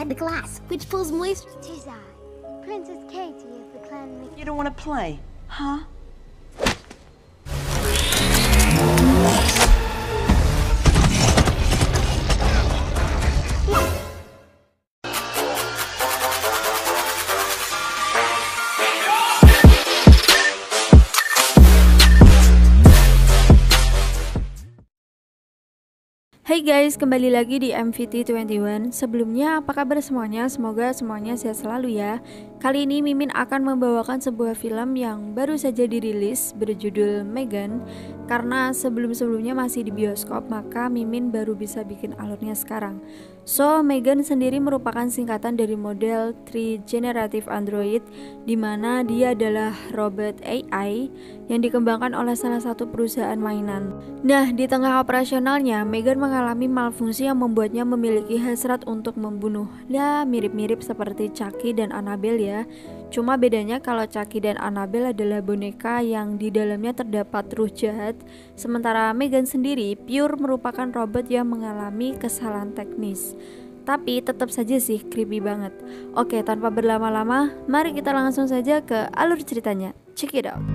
inside the glass, which pulls moisture. Tis I, Princess Katie of the clan Mc... You don't want to play, huh? Hai guys, kembali lagi di MVT21. Sebelumnya, apa kabar semuanya? Semoga semuanya sehat selalu ya. Kali ini Mimin akan membawakan sebuah film yang baru saja dirilis berjudul Megan. Karena sebelum-sebelumnya masih di bioskop, maka Mimin baru bisa bikin alurnya sekarang. So, Megan sendiri merupakan singkatan dari model 3 Generative Android, di mana dia adalah robot AI yang dikembangkan oleh salah satu perusahaan mainan. Nah, di tengah operasionalnya, Megan mengalami malfungsi yang membuatnya memiliki hasrat untuk membunuh. Ya, mirip-mirip seperti Chucky dan Annabelle ya. Cuma bedanya kalau Chucky dan Annabelle adalah boneka yang di dalamnya terdapat ruh jahat, sementara Megan sendiri pure merupakan robot yang mengalami kesalahan teknis. Tapi tetap saja sih creepy banget. Oke, tanpa berlama-lama, mari kita langsung saja ke alur ceritanya. Check it out.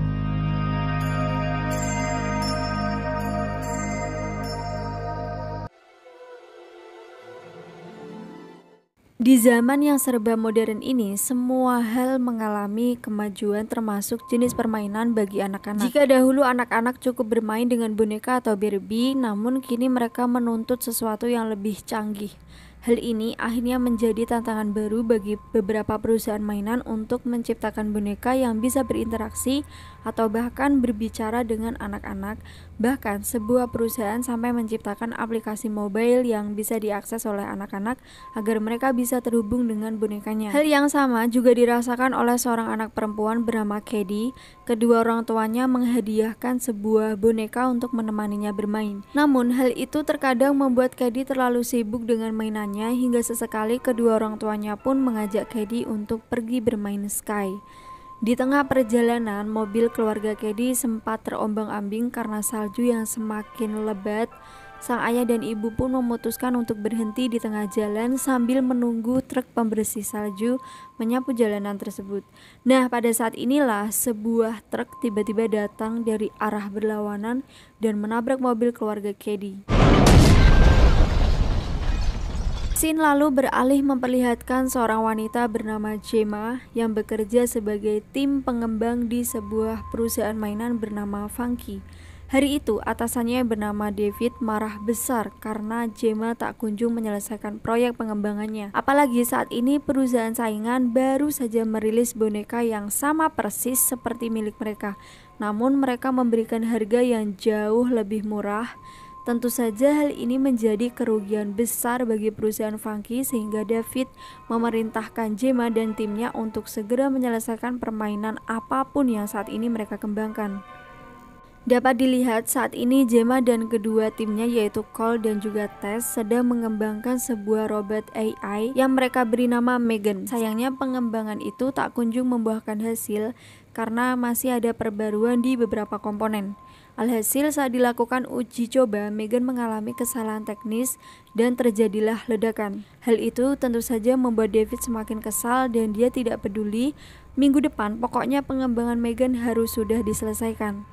Di zaman yang serba modern ini, semua hal mengalami kemajuan termasuk jenis permainan bagi anak-anak. Jika dahulu anak-anak cukup bermain dengan boneka atau Barbie, namun kini mereka menuntut sesuatu yang lebih canggih. Hal ini akhirnya menjadi tantangan baru bagi beberapa perusahaan mainan untuk menciptakan boneka yang bisa berinteraksi atau bahkan berbicara dengan anak-anak. Bahkan sebuah perusahaan sampai menciptakan aplikasi mobile yang bisa diakses oleh anak-anak agar mereka bisa terhubung dengan bonekanya. Hal yang sama juga dirasakan oleh seorang anak perempuan bernama Katie. Kedua orang tuanya menghadiahkan sebuah boneka untuk menemaninya bermain. Namun hal itu terkadang membuat Katie terlalu sibuk dengan mainannya hingga sesekali kedua orang tuanya pun mengajak Katie untuk pergi bermain Sky. Di tengah perjalanan, mobil keluarga Katie sempat terombang-ambing karena salju yang semakin lebat. Sang ayah dan ibu pun memutuskan untuk berhenti di tengah jalan sambil menunggu truk pembersih salju menyapu jalanan tersebut. Nah, pada saat inilah sebuah truk tiba-tiba datang dari arah berlawanan dan menabrak mobil keluarga Katie. Scene lalu beralih memperlihatkan seorang wanita bernama Gemma yang bekerja sebagai tim pengembang di sebuah perusahaan mainan bernama Funky. Hari itu atasannya yang bernama David marah besar karena Gemma tak kunjung menyelesaikan proyek pengembangannya. Apalagi saat ini perusahaan saingan baru saja merilis boneka yang sama persis seperti milik mereka. Namun mereka memberikan harga yang jauh lebih murah. Tentu saja hal ini menjadi kerugian besar bagi perusahaan Funky sehingga David memerintahkan Gemma dan timnya untuk segera menyelesaikan permainan apapun yang saat ini mereka kembangkan. Dapat dilihat saat ini Gemma dan kedua timnya yaitu Cole dan juga Tess sedang mengembangkan sebuah robot AI yang mereka beri nama Megan. Sayangnya pengembangan itu tak kunjung membuahkan hasil karena masih ada perbaruan di beberapa komponen. Alhasil saat dilakukan uji coba, Megan mengalami kesalahan teknis dan terjadilah ledakan. Hal itu tentu saja membuat David semakin kesal dan dia tidak peduli. Minggu depan pokoknya pengembangan Megan harus sudah diselesaikan.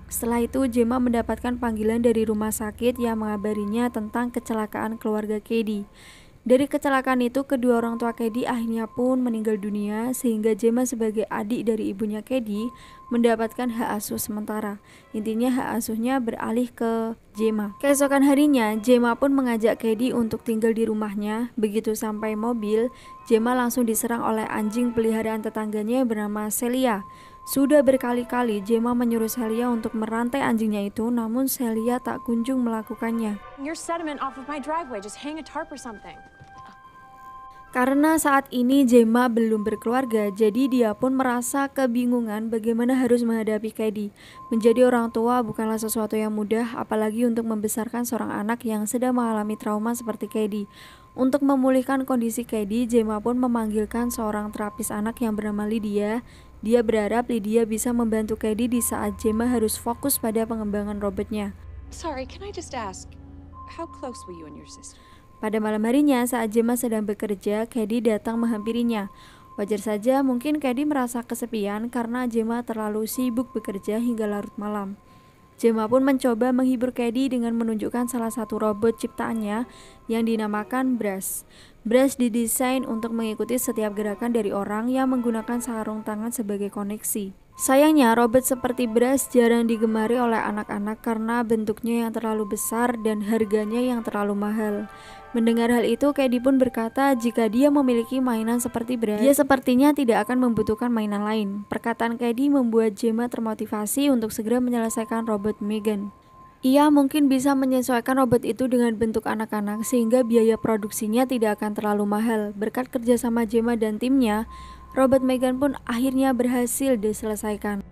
Setelah itu Gemma mendapatkan panggilan dari rumah sakit yang mengabarinya tentang kecelakaan keluarga Katie. Dari kecelakaan itu kedua orang tua Katie akhirnya pun meninggal dunia sehingga Gemma sebagai adik dari ibunya Katie mendapatkan hak asuh sementara. Intinya hak asuhnya beralih ke Gemma. Keesokan harinya Gemma pun mengajak Katie untuk tinggal di rumahnya. Begitu sampai mobil, Gemma langsung diserang oleh anjing peliharaan tetangganya yang bernama Celia. Sudah berkali-kali Gemma menyuruh Celia untuk merantai anjingnya itu, namun Celia tak kunjung melakukannya. Your sediment off of my driveway, just hang a tarp or something. Karena saat ini Gemma belum berkeluarga, jadi dia pun merasa kebingungan bagaimana harus menghadapi Katie. Menjadi orang tua bukanlah sesuatu yang mudah, apalagi untuk membesarkan seorang anak yang sedang mengalami trauma seperti Katie. Untuk memulihkan kondisi Katie, Gemma pun memanggilkan seorang terapis anak yang bernama Lydia. Dia berharap Lydia bisa membantu Katie di saat Gemma harus fokus pada pengembangan robotnya. Sorry, can I just ask, how close were you and your sister? Pada malam harinya saat Gemma sedang bekerja, Cady datang menghampirinya. Wajar saja mungkin Cady merasa kesepian karena Gemma terlalu sibuk bekerja hingga larut malam. Gemma pun mencoba menghibur Cady dengan menunjukkan salah satu robot ciptaannya yang dinamakan Brass. Brass didesain untuk mengikuti setiap gerakan dari orang yang menggunakan sarung tangan sebagai koneksi. Sayangnya, robot seperti Brass jarang digemari oleh anak-anak karena bentuknya yang terlalu besar dan harganya yang terlalu mahal. Mendengar hal itu, Cady pun berkata jika dia memiliki mainan seperti Brass, dia sepertinya tidak akan membutuhkan mainan lain. Perkataan Cady membuat Gemma termotivasi untuk segera menyelesaikan robot Megan. Ia mungkin bisa menyesuaikan robot itu dengan bentuk anak-anak sehingga biaya produksinya tidak akan terlalu mahal. Berkat kerjasama Gemma dan timnya, robot Megan pun akhirnya berhasil diselesaikan.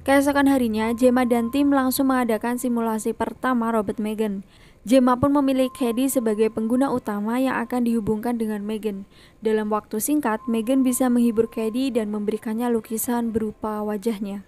Keesokan harinya, Gemma dan tim langsung mengadakan simulasi pertama robot Megan. Gemma pun memilih Cady sebagai pengguna utama yang akan dihubungkan dengan Megan. Dalam waktu singkat, Megan bisa menghibur Cady dan memberikannya lukisan berupa wajahnya.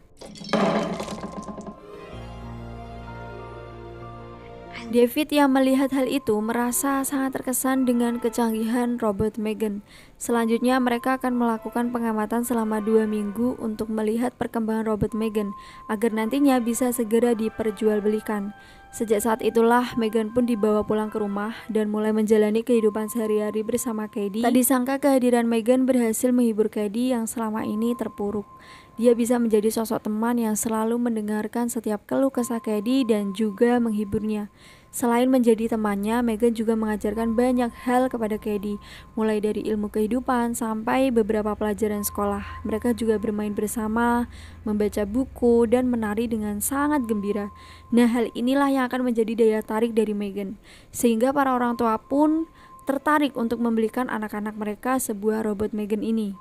David yang melihat hal itu merasa sangat terkesan dengan kecanggihan robot Megan. Selanjutnya mereka akan melakukan pengamatan selama 2 minggu untuk melihat perkembangan robot Megan agar nantinya bisa segera diperjualbelikan. Sejak saat itulah Megan pun dibawa pulang ke rumah dan mulai menjalani kehidupan sehari-hari bersama Cady. Tak disangka kehadiran Megan berhasil menghibur Cady yang selama ini terpuruk. Dia bisa menjadi sosok teman yang selalu mendengarkan setiap keluh kesah Cady dan juga menghiburnya. Selain menjadi temannya, Megan juga mengajarkan banyak hal kepada Cady, mulai dari ilmu kehidupan sampai beberapa pelajaran sekolah. Mereka juga bermain bersama, membaca buku, dan menari dengan sangat gembira. Nah, hal inilah yang akan menjadi daya tarik dari Megan, sehingga para orang tua pun tertarik untuk membelikan anak-anak mereka sebuah robot Megan ini.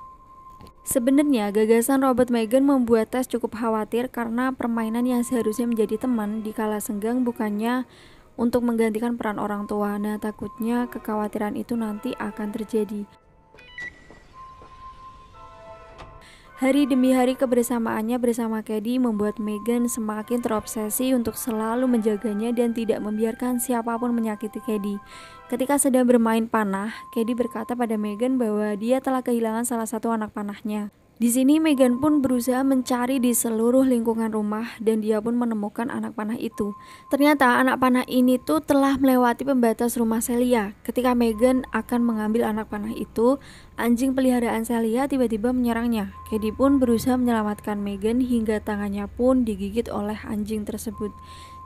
Sebenarnya, gagasan robot Megan membuat Tess cukup khawatir karena permainan yang seharusnya menjadi teman di kala senggang bukannya untuk menggantikan peran orang tua. Nah, takutnya kekhawatiran itu nanti akan terjadi. Hari demi hari kebersamaannya bersama Cady membuat Megan semakin terobsesi untuk selalu menjaganya dan tidak membiarkan siapapun menyakiti Cady. Ketika sedang bermain panah, Cady berkata pada Megan bahwa dia telah kehilangan salah satu anak panahnya. Di sini Megan pun berusaha mencari di seluruh lingkungan rumah dan dia pun menemukan anak panah itu. Ternyata anak panah ini tuh telah melewati pembatas rumah Celia. Ketika Megan akan mengambil anak panah itu, anjing peliharaan Celia tiba-tiba menyerangnya. Cady pun berusaha menyelamatkan Megan hingga tangannya pun digigit oleh anjing tersebut.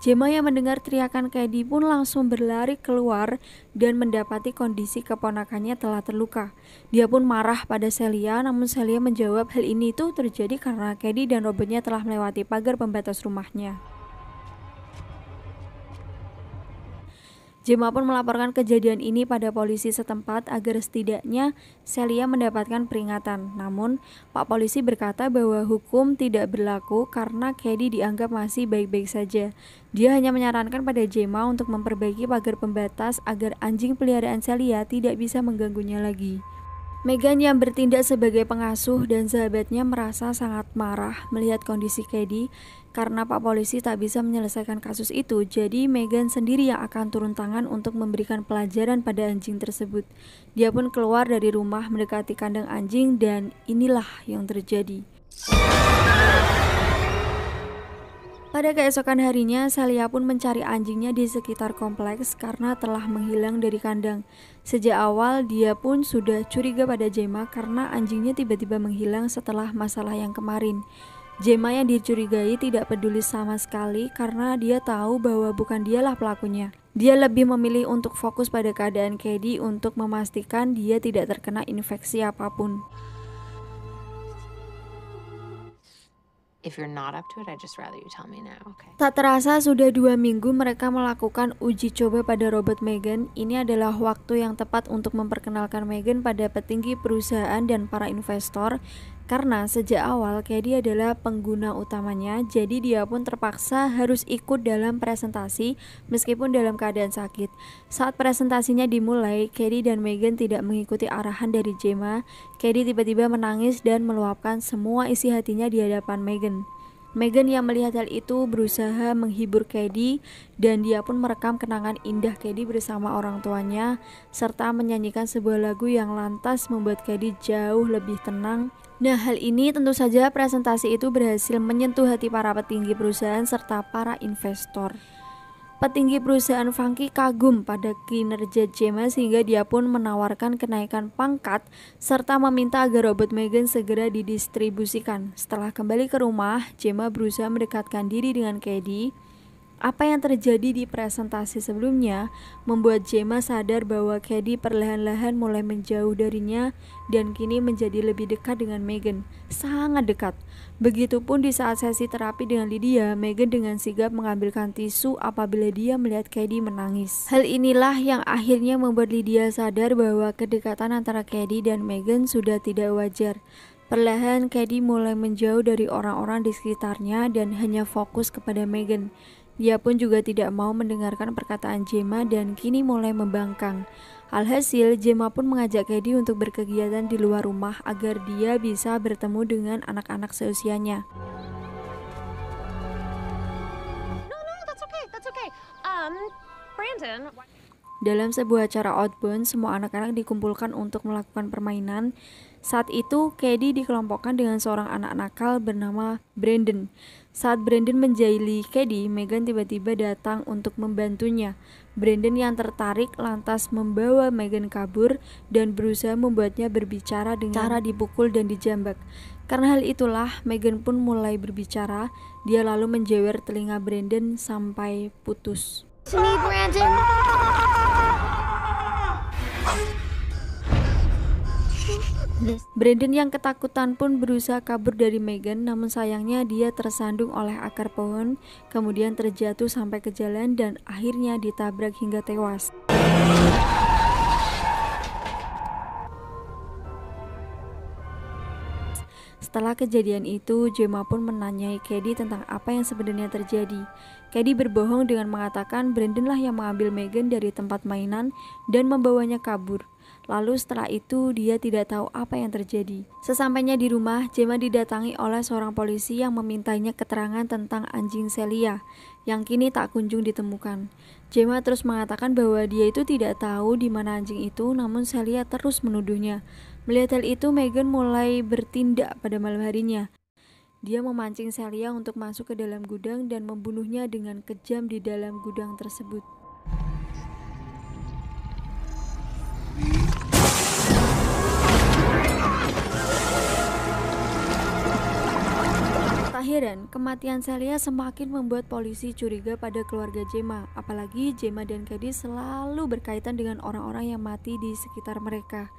Gemma yang mendengar teriakan Cady pun langsung berlari keluar dan mendapati kondisi keponakannya telah terluka. Dia pun marah pada Celia, namun Celia menjawab hal ini itu terjadi karena Cady dan robotnya telah melewati pagar pembatas rumahnya. Gemma pun melaporkan kejadian ini pada polisi setempat agar setidaknya Celia mendapatkan peringatan. Namun, Pak Polisi berkata bahwa hukum tidak berlaku karena Cady dianggap masih baik-baik saja. Dia hanya menyarankan pada Gemma untuk memperbaiki pagar pembatas agar anjing peliharaan Celia tidak bisa mengganggunya lagi. Megan yang bertindak sebagai pengasuh dan sahabatnya merasa sangat marah melihat kondisi Cady karena Pak Polisi tak bisa menyelesaikan kasus itu. Jadi Megan sendiri yang akan turun tangan untuk memberikan pelajaran pada anjing tersebut. Dia pun keluar dari rumah mendekati kandang anjing dan inilah yang terjadi. Pada keesokan harinya, Celia pun mencari anjingnya di sekitar kompleks karena telah menghilang dari kandang. Sejak awal, dia pun sudah curiga pada Gemma karena anjingnya tiba-tiba menghilang setelah masalah yang kemarin. Gemma yang dicurigai tidak peduli sama sekali karena dia tahu bahwa bukan dialah pelakunya. Dia lebih memilih untuk fokus pada keadaan Cady untuk memastikan dia tidak terkena infeksi apapun. If you're not up to it, I'd just rather you tell me now, okay? Tak terasa sudah 2 minggu mereka melakukan uji coba pada robot Megan. Ini adalah waktu yang tepat untuk memperkenalkan Megan pada petinggi perusahaan dan para investor. Karena sejak awal Cady adalah pengguna utamanya, jadi dia pun terpaksa harus ikut dalam presentasi meskipun dalam keadaan sakit. Saat presentasinya dimulai, Cady dan Megan tidak mengikuti arahan dari Gemma. Cady tiba-tiba menangis dan meluapkan semua isi hatinya di hadapan Megan. Megan yang melihat hal itu berusaha menghibur Cady dan dia pun merekam kenangan indah Cady bersama orang tuanya serta menyanyikan sebuah lagu yang lantas membuat Cady jauh lebih tenang. Nah, hal ini tentu saja presentasi itu berhasil menyentuh hati para petinggi perusahaan serta para investor. Petinggi perusahaan Funky kagum pada kinerja Gemma sehingga dia pun menawarkan kenaikan pangkat serta meminta agar robot Megan segera didistribusikan. Setelah kembali ke rumah, Gemma berusaha mendekatkan diri dengan Cady. Apa yang terjadi di presentasi sebelumnya membuat Gemma sadar bahwa Cady perlahan-lahan mulai menjauh darinya dan kini menjadi lebih dekat dengan Megan, sangat dekat. Begitupun di saat sesi terapi dengan Lydia, Megan dengan sigap mengambilkan tisu apabila dia melihat Cady menangis. Hal inilah yang akhirnya membuat Lydia sadar bahwa kedekatan antara Cady dan Megan sudah tidak wajar. Perlahan Cady mulai menjauh dari orang-orang di sekitarnya dan hanya fokus kepada Megan. Dia pun juga tidak mau mendengarkan perkataan Gemma dan kini mulai membangkang. Alhasil, Gemma pun mengajak Cady untuk berkegiatan di luar rumah agar dia bisa bertemu dengan anak-anak seusianya. No, that's okay. Brandon. Dalam sebuah acara outbound, semua anak-anak dikumpulkan untuk melakukan permainan. Saat itu, Cady dikelompokkan dengan seorang anak nakal bernama Brandon. Saat Brandon menjahili Cady, Megan tiba-tiba datang untuk membantunya. Brandon yang tertarik lantas membawa Megan kabur dan berusaha membuatnya berbicara dengan cara dipukul dan dijambak. Karena hal itulah, Megan pun mulai berbicara. Dia lalu menjewer telinga Brandon sampai putus. To me, Brandon. Brandon yang ketakutan pun berusaha kabur dari Megan, namun sayangnya dia tersandung oleh akar pohon, kemudian terjatuh sampai ke jalan dan akhirnya ditabrak hingga tewas. Setelah kejadian itu, Gemma pun menanyai Cady tentang apa yang sebenarnya terjadi. Cady berbohong dengan mengatakan Brandon lah yang mengambil Megan dari tempat mainan dan membawanya kabur. Lalu setelah itu dia tidak tahu apa yang terjadi. Sesampainya di rumah, Gemma didatangi oleh seorang polisi yang memintanya keterangan tentang anjing Celia yang kini tak kunjung ditemukan. Gemma terus mengatakan bahwa dia itu tidak tahu di mana anjing itu, namun Celia terus menuduhnya. Melihat hal itu, Megan mulai bertindak pada malam harinya. Dia memancing Celia untuk masuk ke dalam gudang dan membunuhnya dengan kejam di dalam gudang tersebut. Tak heran, kematian Celia semakin membuat polisi curiga pada keluarga Gemma. Apalagi Gemma dan Cady selalu berkaitan dengan orang-orang yang mati di sekitar mereka.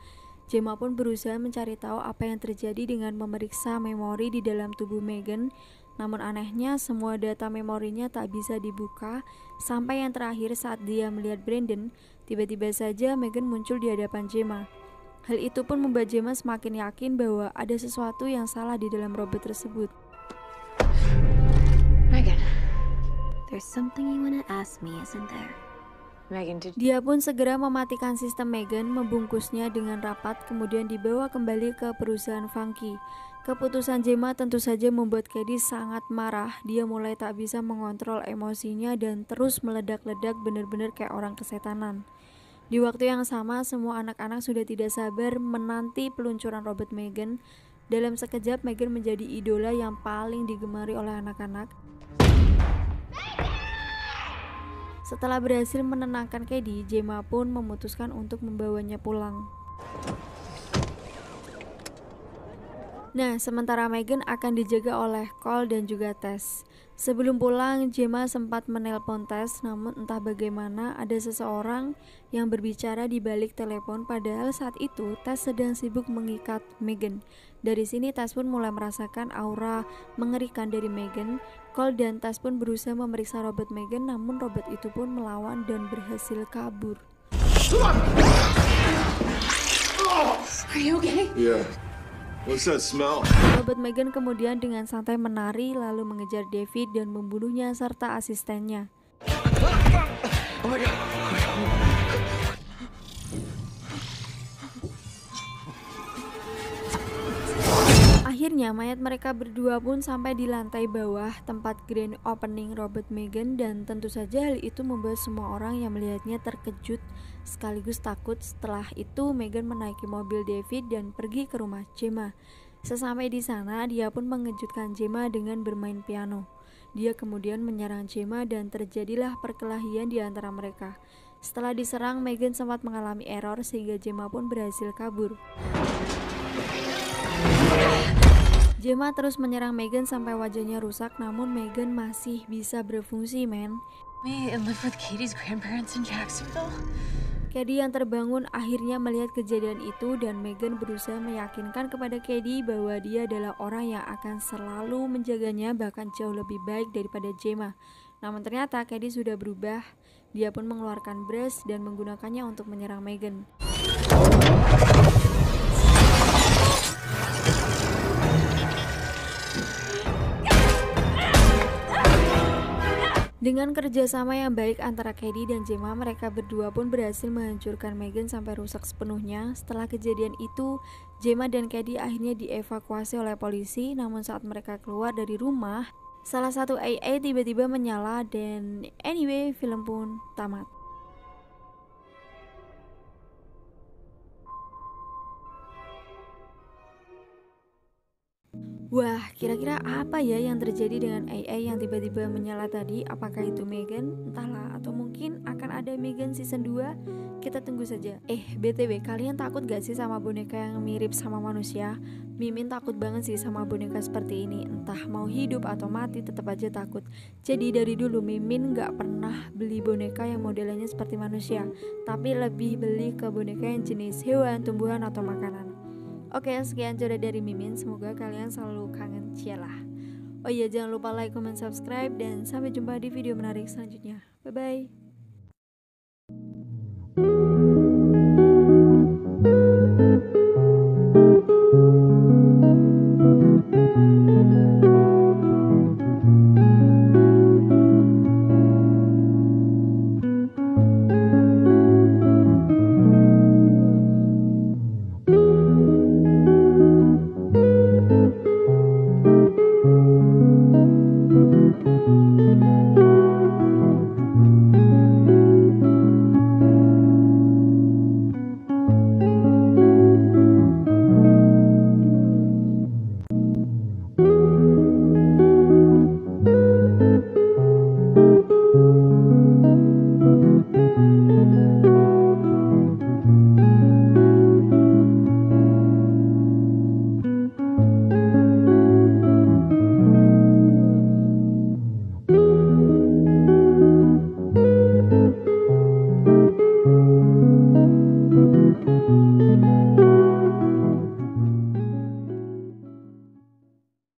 Gemma pun berusaha mencari tahu apa yang terjadi dengan memeriksa memori di dalam tubuh Megan. Namun anehnya, semua data memorinya tak bisa dibuka sampai yang terakhir saat dia melihat Brandon. Tiba-tiba saja Megan muncul di hadapan Gemma. Hal itu pun membuat Gemma semakin yakin bahwa ada sesuatu yang salah di dalam robot tersebut. Megan. There's something you wanna ask me, isn't there? Megan, did Dia pun segera mematikan sistem Megan, membungkusnya dengan rapat, kemudian dibawa kembali ke perusahaan Funky. Keputusan Gemma tentu saja membuat Cady sangat marah. Dia mulai tak bisa mengontrol emosinya dan terus meledak-ledak benar-benar kayak orang kesetanan. Di waktu yang sama, semua anak-anak sudah tidak sabar menanti peluncuran robot Megan. Dalam sekejap, Megan menjadi idola yang paling digemari oleh anak-anak. Setelah berhasil menenangkan Cady, Gemma pun memutuskan untuk membawanya pulang. Nah, sementara Megan akan dijaga oleh Cole dan juga Tess. Sebelum pulang, Gemma sempat menelpon Tess, namun entah bagaimana ada seseorang yang berbicara di balik telepon, padahal saat itu Tess sedang sibuk mengikat Megan. Dari sini Tess pun mulai merasakan aura mengerikan dari Megan. Cole dan Tess pun berusaha memeriksa robot Megan, namun robot itu pun melawan dan berhasil kabur. Are you okay? Yeah. What's that smell? Robot Megan kemudian dengan santai menari lalu mengejar David dan membunuhnya serta asistennya. Oh my God. Akhirnya Akhirnya mayat mereka berdua pun sampai di lantai bawah tempat grand opening Robert Megan, dan tentu saja hal itu membuat semua orang yang melihatnya terkejut sekaligus takut. Setelah itu Megan menaiki mobil David dan pergi ke rumah Gemma. Sesampai di sana dia pun mengejutkan Gemma dengan bermain piano. Dia kemudian menyerang Gemma dan terjadilah perkelahian di antara mereka. Setelah diserang, Megan sempat mengalami error sehingga Gemma pun berhasil kabur. Gemma terus menyerang Megan sampai wajahnya rusak, namun Megan masih bisa berfungsi, men. Me and live with Katie's grandparents in Jacksonville. Katie yang terbangun akhirnya melihat kejadian itu, dan Megan berusaha meyakinkan kepada Katie bahwa dia adalah orang yang akan selalu menjaganya, bahkan jauh lebih baik daripada Gemma. Namun ternyata Katie sudah berubah. Dia pun mengeluarkan brush dan menggunakannya untuk menyerang Megan. Dengan kerjasama yang baik antara Katie dan Gemma, mereka berdua pun berhasil menghancurkan Megan sampai rusak sepenuhnya. Setelah kejadian itu, Gemma dan Katie akhirnya dievakuasi oleh polisi. Namun saat mereka keluar dari rumah, salah satu AA tiba-tiba menyala, dan anyway, film pun tamat. Wah, kira-kira apa ya yang terjadi dengan AA yang tiba-tiba menyala tadi? Apakah itu Megan? Entahlah, atau mungkin akan ada Megan season 2? Kita tunggu saja. BTW, kalian takut gak sih sama boneka yang mirip sama manusia? Mimin takut banget sih sama boneka seperti ini. Entah mau hidup atau mati, tetap aja takut. Jadi dari dulu Mimin gak pernah beli boneka yang modelnya seperti manusia, tapi lebih beli ke boneka yang jenis hewan, tumbuhan, atau makanan. Oke, sekian cerita dari Mimin. Semoga kalian selalu kangen Cialah. Oh iya, jangan lupa like, comment, subscribe, dan sampai jumpa di video menarik selanjutnya. Bye-bye.